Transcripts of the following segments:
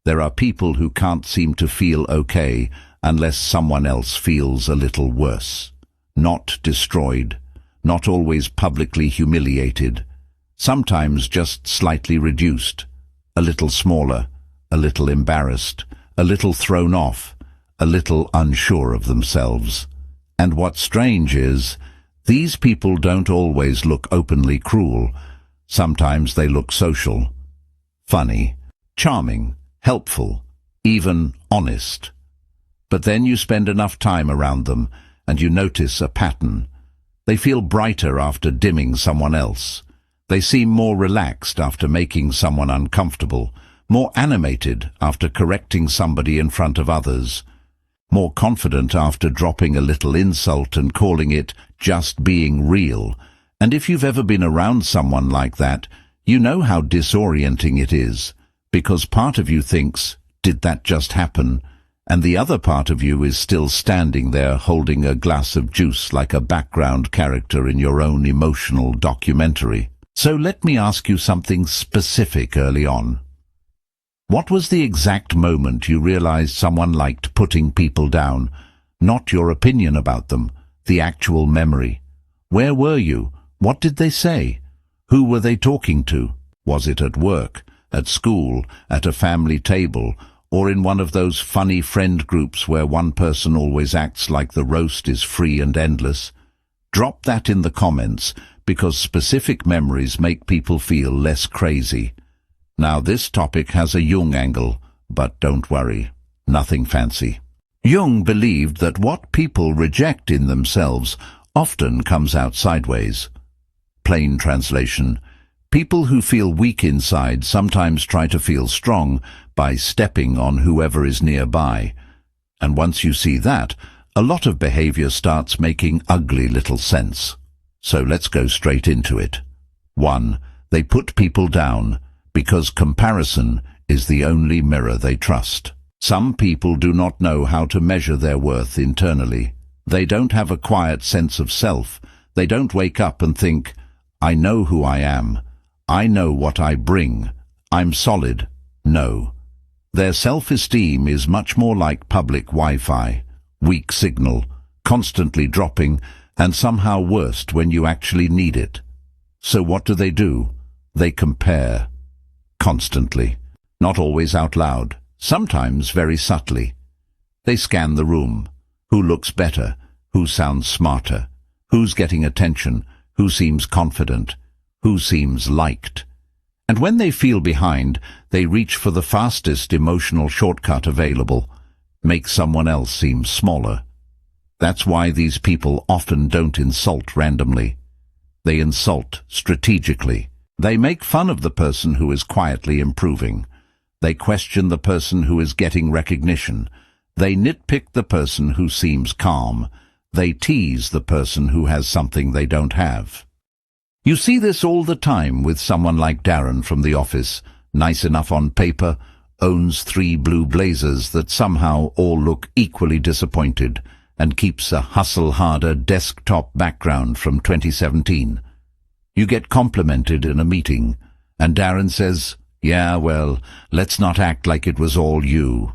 There are people who can't seem to feel okay unless someone else feels a little worse. Not destroyed, not always publicly humiliated, sometimes just slightly reduced, a little smaller, a little embarrassed, a little thrown off, a little unsure of themselves. And what's strange is, these people don't always look openly cruel. Sometimes they look social, funny, charming, helpful, even honest. But then you spend enough time around them and you notice a pattern. They feel brighter after dimming someone else. They seem more relaxed after making someone uncomfortable, more animated after correcting somebody in front of others, more confident after dropping a little insult and calling it just being real. And if you've ever been around someone like that, you know how disorienting it is, because part of you thinks, did that just happen? And the other part of you is still standing there holding a glass of juice like a background character in your own emotional documentary. So let me ask you something specific early on. What was the exact moment you realized someone liked putting people down? Not your opinion about them, the actual memory. Where were you? What did they say? Who were they talking to? Was it at work, at school, at a family table, or in one of those funny friend groups where one person always acts like the roast is free and endless? Drop that in the comments, because specific memories make people feel less crazy. Now this topic has a Jung angle, but don't worry, nothing fancy. Jung believed that what people reject in themselves often comes out sideways. Plain translation: people who feel weak inside sometimes try to feel strong by stepping on whoever is nearby. And once you see that, a lot of behavior starts making ugly little sense. So let's go straight into it. 1. They put people down because comparison is the only mirror they trust. Some people do not know how to measure their worth internally. They don't have a quiet sense of self. They don't wake up and think, I know who I am. I know what I bring. I'm solid. No. Their self-esteem is much more like public Wi-Fi, weak signal, constantly dropping, and somehow worst when you actually need it. So what do? They compare. Constantly. Not always out loud. Sometimes very subtly. They scan the room. Who looks better? Who sounds smarter? Who's getting attention? Who seems confident? Who seems liked? And when they feel behind, they reach for the fastest emotional shortcut available. Make someone else seem smaller. That's why these people often don't insult randomly. They insult strategically. They make fun of the person who is quietly improving. They question the person who is getting recognition. They nitpick the person who seems calm. They tease the person who has something they don't have. You see this all the time with someone like Darren from the office, nice enough on paper, owns 3 blue blazers that somehow all look equally disappointed, and keeps a hustle-harder desktop background from 2017. You get complimented in a meeting, and Darren says, yeah, well, let's not act like it was all you.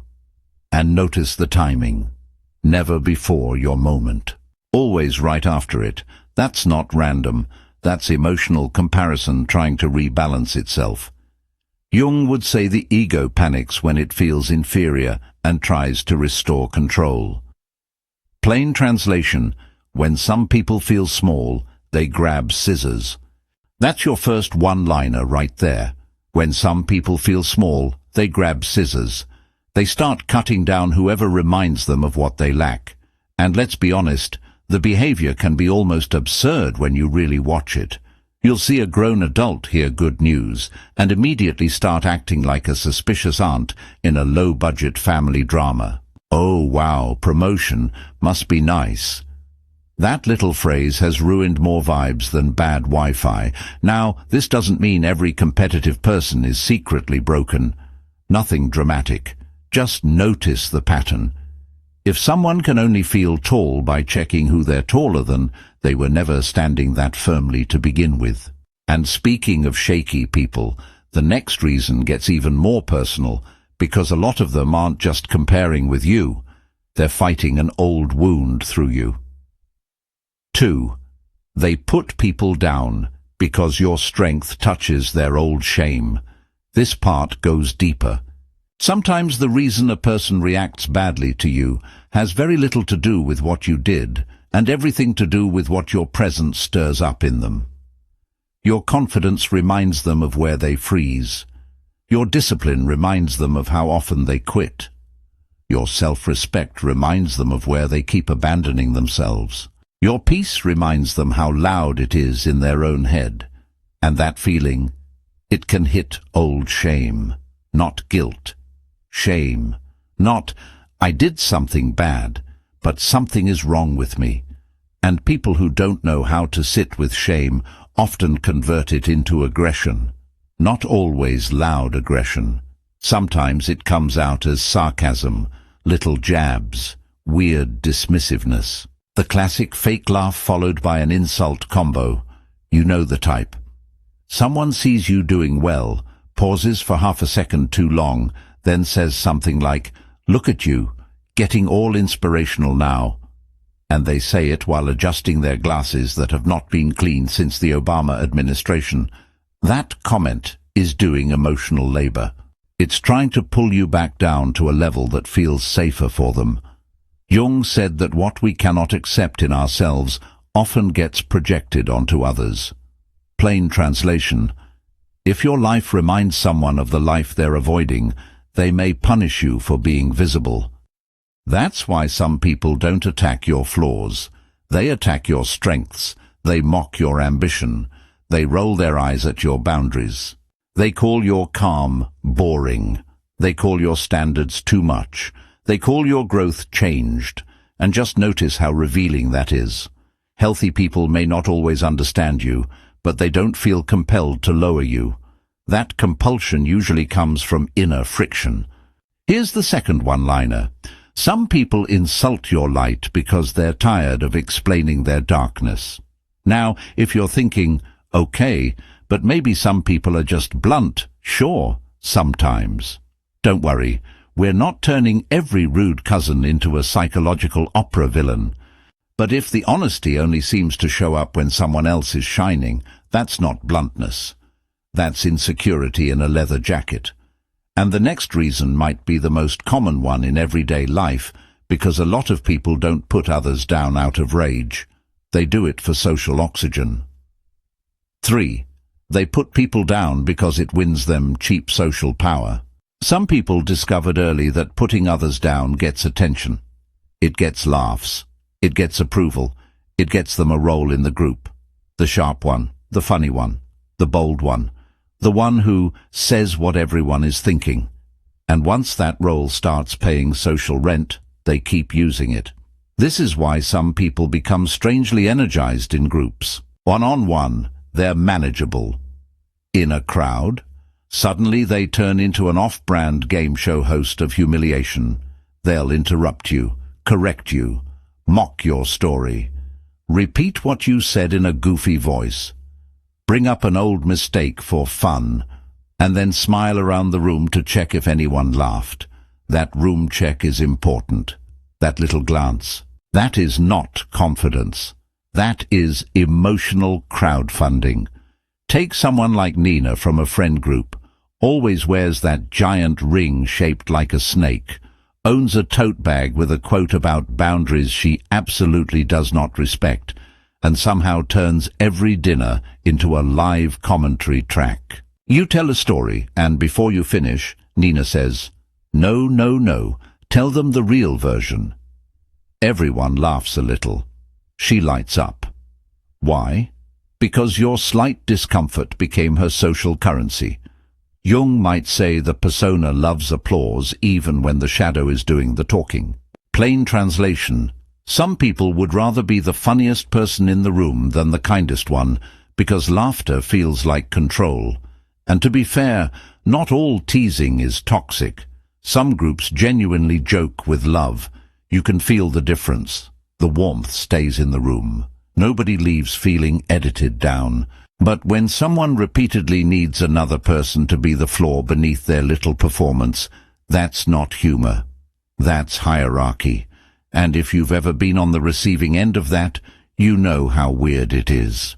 And notice the timing. Never before your moment. Always right after it. That's not random. That's emotional comparison trying to rebalance itself. Jung would say the ego panics when it feels inferior and tries to restore control. Plain translation: when some people feel small, they grab scissors. That's your first one-liner right there. When some people feel small, they grab scissors. They start cutting down whoever reminds them of what they lack. And let's be honest, the behavior can be almost absurd when you really watch it. You'll see a grown adult hear good news and immediately start acting like a suspicious aunt in a low-budget family drama. Oh wow, promotion must be nice. That little phrase has ruined more vibes than bad Wi-Fi. Now, this doesn't mean every competitive person is secretly broken. Nothing dramatic. Just notice the pattern. If someone can only feel tall by checking who they're taller than, they were never standing that firmly to begin with. And speaking of shaky people, the next reason gets even more personal, because a lot of them aren't just comparing with you, they're fighting an old wound through you. 2. They put people down because your strength touches their old shame. This part goes deeper. Sometimes the reason a person reacts badly to you has very little to do with what you did, and everything to do with what your presence stirs up in them. Your confidence reminds them of where they freeze. Your discipline reminds them of how often they quit. Your self-respect reminds them of where they keep abandoning themselves. Your peace reminds them how loud it is in their own head. And that feeling, it can hit old shame, not guilt. Shame, not, I did something bad, but something is wrong with me. And people who don't know how to sit with shame often convert it into aggression. Not always loud aggression. Sometimes it comes out as sarcasm, little jabs, weird dismissiveness. The classic fake laugh followed by an insult combo. You know the type. Someone sees you doing well, pauses for half a second too long, then says something like, "Look at you, getting all inspirational now." And they say it while adjusting their glasses that have not been cleaned since the Obama administration. That comment is doing emotional labor. It's trying to pull you back down to a level that feels safer for them. Jung said that what we cannot accept in ourselves often gets projected onto others. Plain translation: if your life reminds someone of the life they're avoiding, they may punish you for being visible. That's why some people don't attack your flaws. They attack your strengths. They mock your ambition. They roll their eyes at your boundaries. They call your calm boring. They call your standards too much. They call your growth changed. And just notice how revealing that is. Healthy people may not always understand you, but they don't feel compelled to lower you. That compulsion usually comes from inner friction. Here's the second one-liner. Some people insult your light because they're tired of explaining their darkness. Now, if you're thinking, okay, but maybe some people are just blunt, sure, sometimes. Don't worry, we're not turning every rude cousin into a psychological opera villain. But if the honesty only seems to show up when someone else is shining, that's not bluntness. That's insecurity in a leather jacket. And the next reason might be the most common one in everyday life, because a lot of people don't put others down out of rage. They do it for social oxygen. 3. They put people down because it wins them cheap social power. Some people discovered early that putting others down gets attention. It gets laughs. It gets approval. It gets them a role in the group. The sharp one, the funny one, the bold one. The one who says what everyone is thinking. And once that role starts paying social rent, they keep using it. This is why some people become strangely energized in groups. One-on-one, they're manageable. In a crowd, suddenly they turn into an off-brand game show host of humiliation. They'll interrupt you, correct you, mock your story, repeat what you said in a goofy voice, bring up an old mistake for fun, and then smile around the room to check if anyone laughed. That room check is important. That little glance. That is not confidence. That is emotional crowdfunding. Take someone like Nina from a friend group. Always wears that giant ring shaped like a snake. Owns a tote bag with a quote about boundaries she absolutely does not respect, and somehow turns every dinner into a live commentary track. You tell a story, and before you finish, Nina says, "No, no, no, tell them the real version." Everyone laughs a little. She lights up. Why? Because your slight discomfort became her social currency. Jung might say the persona loves applause even when the shadow is doing the talking. Plain translation: some people would rather be the funniest person in the room than the kindest one, because laughter feels like control. And to be fair, not all teasing is toxic. Some groups genuinely joke with love. You can feel the difference. The warmth stays in the room. Nobody leaves feeling edited down. But when someone repeatedly needs another person to be the flaw beneath their little performance, That's not humor. That's hierarchy. And if you've ever been on the receiving end of that, you know how weird it is.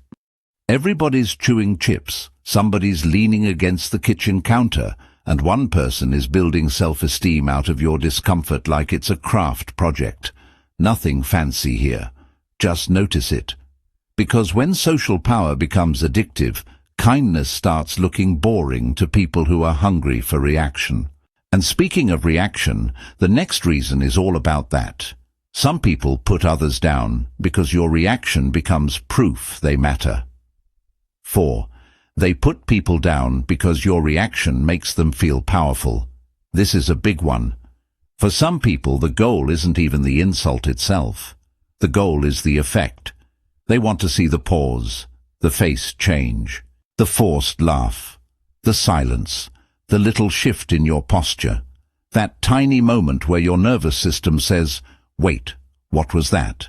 Everybody's chewing chips, somebody's leaning against the kitchen counter, and one person is building self-esteem out of your discomfort like it's a craft project. Nothing fancy here. Just notice it. Because when social power becomes addictive, kindness starts looking boring to people who are hungry for reaction. And speaking of reaction, the next reason is all about that. Some people put others down because your reaction becomes proof they matter. 4. They put people down because your reaction makes them feel powerful. This is a big one. For some people, the goal isn't even the insult itself. The goal is the effect. They want to see the pause, the face change, the forced laugh, the silence, the little shift in your posture, that tiny moment where your nervous system says, "Wait, what was that?"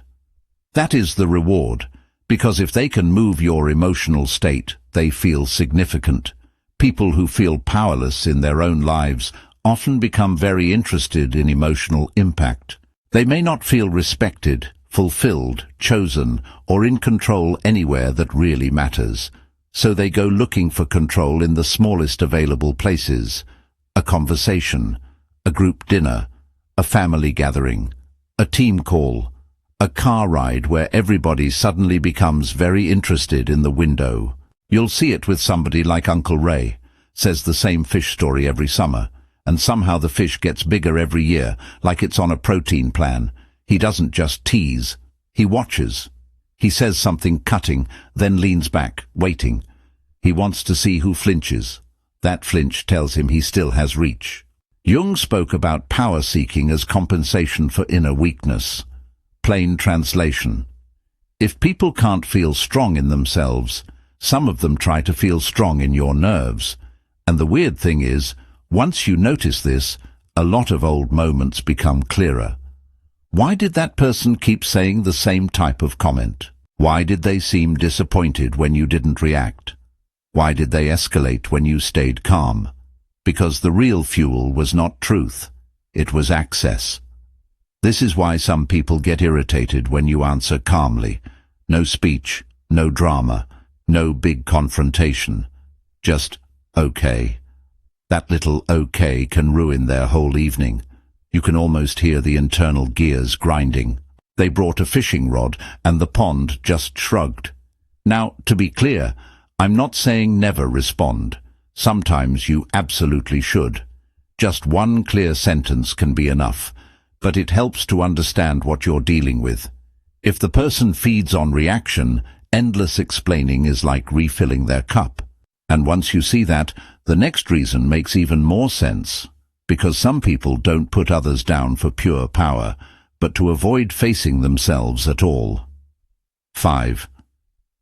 That is the reward, because if they can move your emotional state, they feel significant. People who feel powerless in their own lives often become very interested in emotional impact. They may not feel respected, fulfilled, chosen, or in control anywhere that really matters. So they go looking for control in the smallest available places: a conversation, a group dinner, a family gathering, a team call, a car ride where everybody suddenly becomes very interested in the window. You'll see it with somebody like Uncle Ray, says the same fish story every summer, and somehow the fish gets bigger every year, like it's on a protein plan. He doesn't just tease, he watches. He says something cutting, then leans back, waiting. He wants to see who flinches. That flinch tells him he still has reach. Jung spoke about power-seeking as compensation for inner weakness. Plain translation: if people can't feel strong in themselves, some of them try to feel strong in your nerves. And the weird thing is, once you notice this, a lot of old moments become clearer. Why did that person keep saying the same type of comment? Why did they seem disappointed when you didn't react? Why did they escalate when you stayed calm? Because the real fuel was not truth, it was access. This is why some people get irritated when you answer calmly. No speech, no drama, no big confrontation. Just, okay. That little okay can ruin their whole evening. You can almost hear the internal gears grinding. They brought a fishing rod and the pond just shrugged. Now, to be clear, I'm not saying never respond. Sometimes you absolutely should. Just one clear sentence can be enough, but it helps to understand what you're dealing with. If the person feeds on reaction, endless explaining is like refilling their cup. And once you see that, the next reason makes even more sense, because some people don't put others down for pure power, but to avoid facing themselves at all. 5.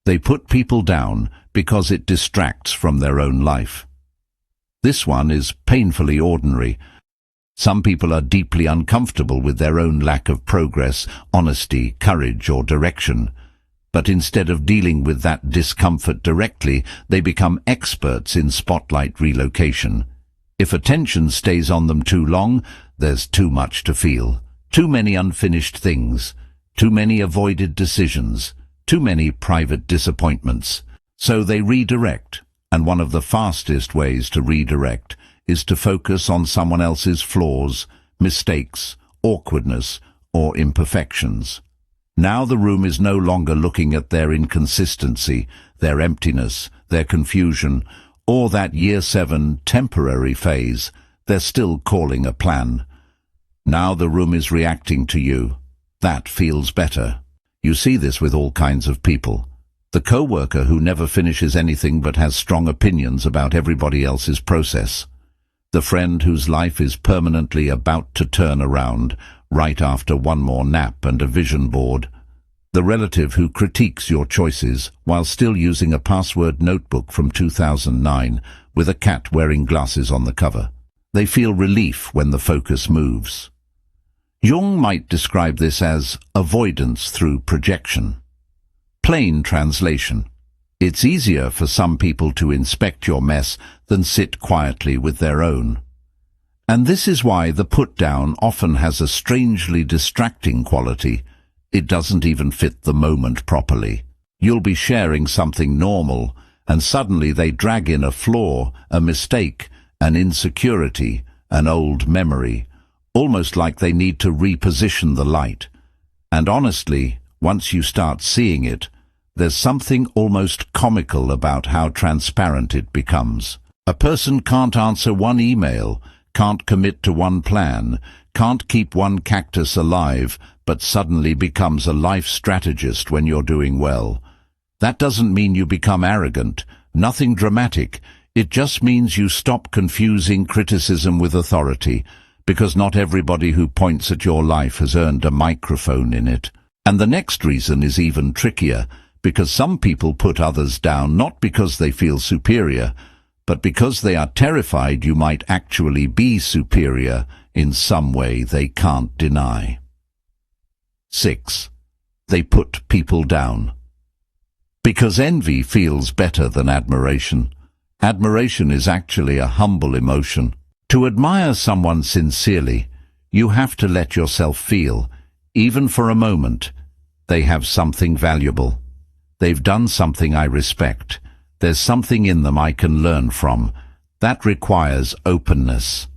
They put people down because it distracts from their own life. This one is painfully ordinary. Some people are deeply uncomfortable with their own lack of progress, honesty, courage, or direction. But instead of dealing with that discomfort directly, they become experts in spotlight relocation. If attention stays on them too long, there's too much to feel. Too many unfinished things, too many avoided decisions, too many private disappointments. So they redirect, and one of the fastest ways to redirect is to focus on someone else's flaws, mistakes, awkwardness, or imperfections. Now the room is no longer looking at their inconsistency, their emptiness, their confusion, or that year 7 temporary phase. They're still calling a plan. Now the room is reacting to you. That feels better. You see this with all kinds of people. The co-worker who never finishes anything but has strong opinions about everybody else's process. The friend whose life is permanently about to turn around right after one more nap and a vision board. The relative who critiques your choices while still using a password notebook from 2009 with a cat wearing glasses on the cover. They feel relief when the focus moves. Jung might describe this as avoidance through projection. Plain translation: it's easier for some people to inspect your mess than sit quietly with their own. And this is why the put-down often has a strangely distracting quality. It doesn't even fit the moment properly. You'll be sharing something normal, and suddenly they drag in a flaw, a mistake, an insecurity, an old memory, almost like they need to reposition the light. And honestly, once you start seeing it, there's something almost comical about how transparent it becomes. A person can't answer one email, can't commit to one plan, can't keep one cactus alive, but suddenly becomes a life strategist when you're doing well. That doesn't mean you become arrogant, nothing dramatic. It just means you stop confusing criticism with authority, because not everybody who points at your life has earned a microphone in it. And the next reason is even trickier, because some people put others down not because they feel superior, but because they are terrified you might actually be superior in some way they can't deny. 6. They put people down. Because envy feels better than admiration. Admiration is actually a humble emotion. To admire someone sincerely, you have to let yourself feel, even for a moment, they have something valuable. They've done something I respect. There's something in them I can learn from. That requires openness.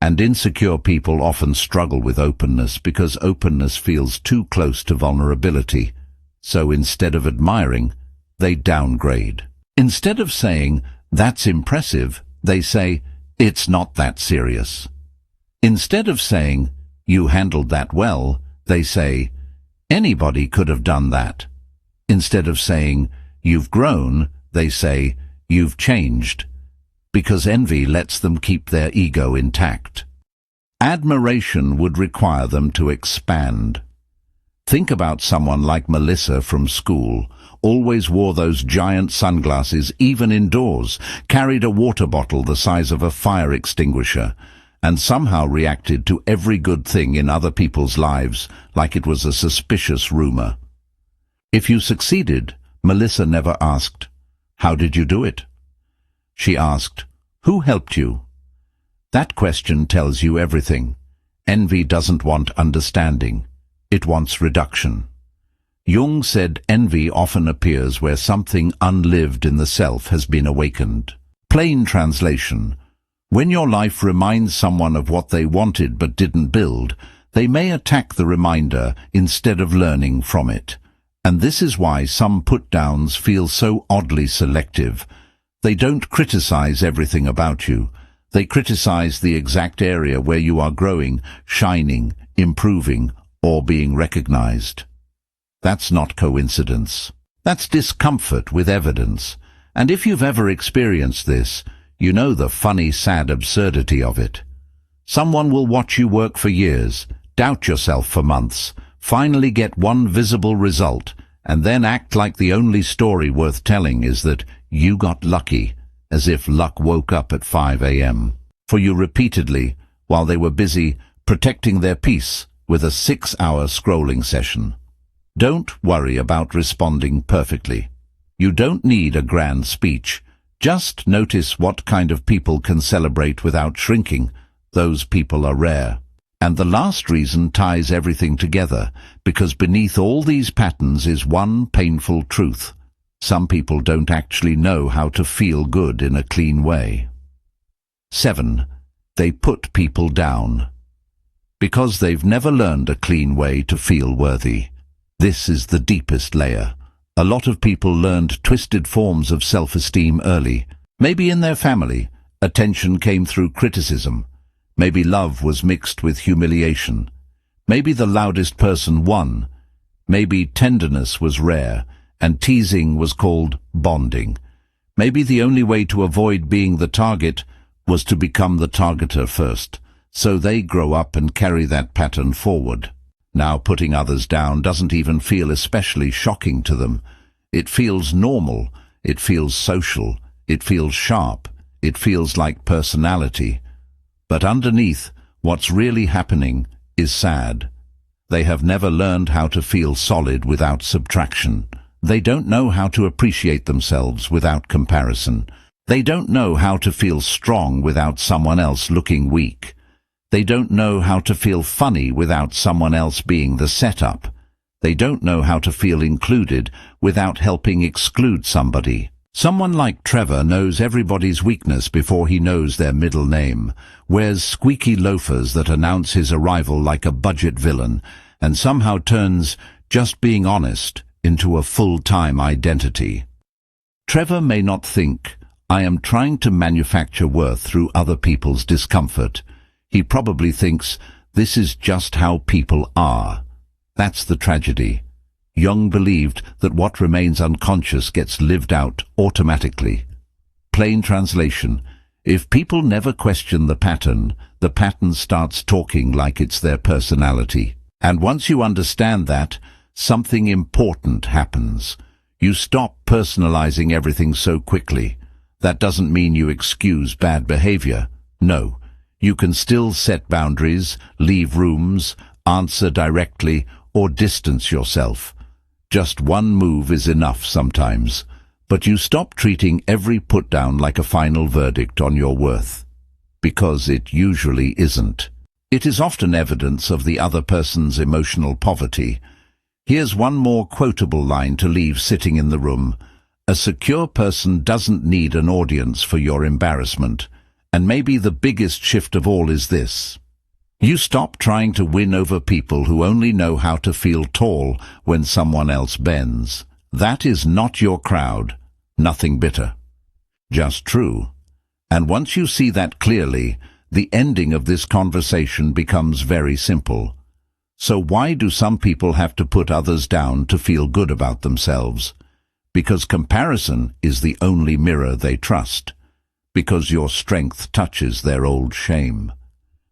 And insecure people often struggle with openness because openness feels too close to vulnerability. So instead of admiring, they downgrade. Instead of saying, "That's impressive," they say, "It's not that serious." Instead of saying, "You handled that well," they say, "Anybody could have done that." Instead of saying, "You've grown," they say, "You've changed," because envy lets them keep their ego intact. Admiration would require them to expand. Think about someone like Melissa from school, always wore those giant sunglasses even indoors, carried a water bottle the size of a fire extinguisher, and somehow reacted to every good thing in other people's lives like it was a suspicious rumor. If you succeeded, Melissa never asked, "How did you do it?" She asked, "Who helped you?" That question tells you everything. Envy doesn't want understanding. It wants reduction. Jung said envy often appears where something unlived in the self has been awakened. Plain translation: when your life reminds someone of what they wanted but didn't build, they may attack the reminder instead of learning from it. And this is why some put-downs feel so oddly selective. They don't criticize everything about you. They criticize the exact area where you are growing, shining, improving, or being recognized. That's not coincidence. That's discomfort with evidence. And if you've ever experienced this, you know the funny, sad absurdity of it. Someone will watch you work for years, doubt yourself for months, finally get one visible result, and then act like the only story worth telling is that you got lucky, as if luck woke up at 5 a.m. for you repeatedly while they were busy protecting their peace with a 6-hour scrolling session. Don't worry about responding perfectly. You don't need a grand speech. Just notice what kind of people can celebrate without shrinking. Those people are rare. And the last reason ties everything together, because beneath all these patterns is one painful truth. Some people don't actually know how to feel good in a clean way. 7. They put people down. Because they've never learned a clean way to feel worthy. This is the deepest layer. A lot of people learned twisted forms of self-esteem early. Maybe in their family, attention came through criticism. Maybe love was mixed with humiliation. Maybe the loudest person won. Maybe tenderness was rare, and teasing was called bonding. Maybe the only way to avoid being the target was to become the targeter first, so they grow up and carry that pattern forward. Now putting others down doesn't even feel especially shocking to them. It feels normal, it feels social, it feels sharp, it feels like personality. But underneath, what's really happening is sad. They have never learned how to feel solid without subtraction. They don't know how to appreciate themselves without comparison. They don't know how to feel strong without someone else looking weak. They don't know how to feel funny without someone else being the setup. They don't know how to feel included without helping exclude somebody. Someone like Trevor knows everybody's weakness before he knows their middle name, wears squeaky loafers that announce his arrival like a budget villain, and somehow turns just being honest into a full-time identity. Trevor may not think, "I am trying to manufacture worth through other people's discomfort." He probably thinks, "This is just how people are." That's the tragedy. Jung believed that what remains unconscious gets lived out automatically. Plain translation: if people never question the pattern starts talking like it's their personality. And once you understand that, something important happens. You stop personalizing everything so quickly. That doesn't mean you excuse bad behavior. No, you can still set boundaries, leave rooms, answer directly, or distance yourself. Just one move is enough sometimes, but you stop treating every put-down like a final verdict on your worth, because it usually isn't. It is often evidence of the other person's emotional poverty. Here's one more quotable line to leave sitting in the room. A secure person doesn't need an audience for your embarrassment. And maybe the biggest shift of all is this: you stop trying to win over people who only know how to feel tall when someone else bends. That is not your crowd. Nothing bitter. Just true. And once you see that clearly, the ending of this conversation becomes very simple. So why do some people have to put others down to feel good about themselves? Because comparison is the only mirror they trust. Because your strength touches their old shame.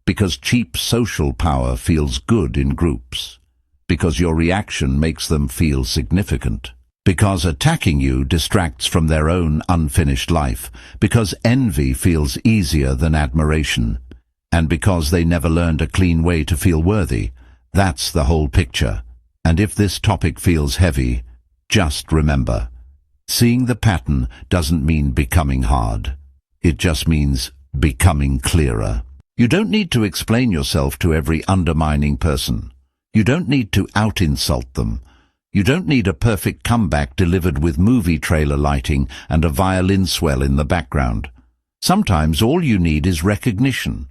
Because cheap social power feels good in groups. Because your reaction makes them feel significant. Because attacking you distracts from their own unfinished life. Because envy feels easier than admiration. And because they never learned a clean way to feel worthy. That's the whole picture. And if this topic feels heavy, just remember, seeing the pattern doesn't mean becoming hard. It just means becoming clearer. You don't need to explain yourself to every undermining person. You don't need to out-insult them. You don't need a perfect comeback delivered with movie trailer lighting and a violin swell in the background. Sometimes all you need is recognition.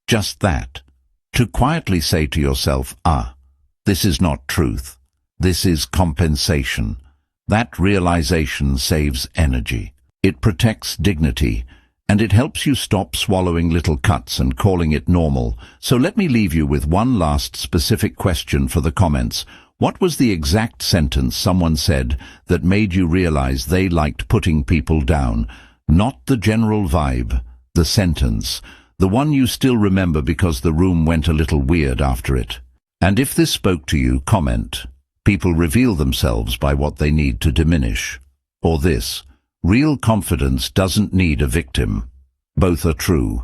Just that. To quietly say to yourself, this is not truth. This is compensation. That realization saves energy. It protects dignity. And it helps you stop swallowing little cuts and calling it normal. So let me leave you with one last specific question for the comments. What was the exact sentence someone said that made you realize they liked putting people down? Not the general vibe, the sentence, the one you still remember because the room went a little weird after it. And if this spoke to you, comment. People reveal themselves by what they need to diminish. Or this: real confidence doesn't need a victim. Both are true.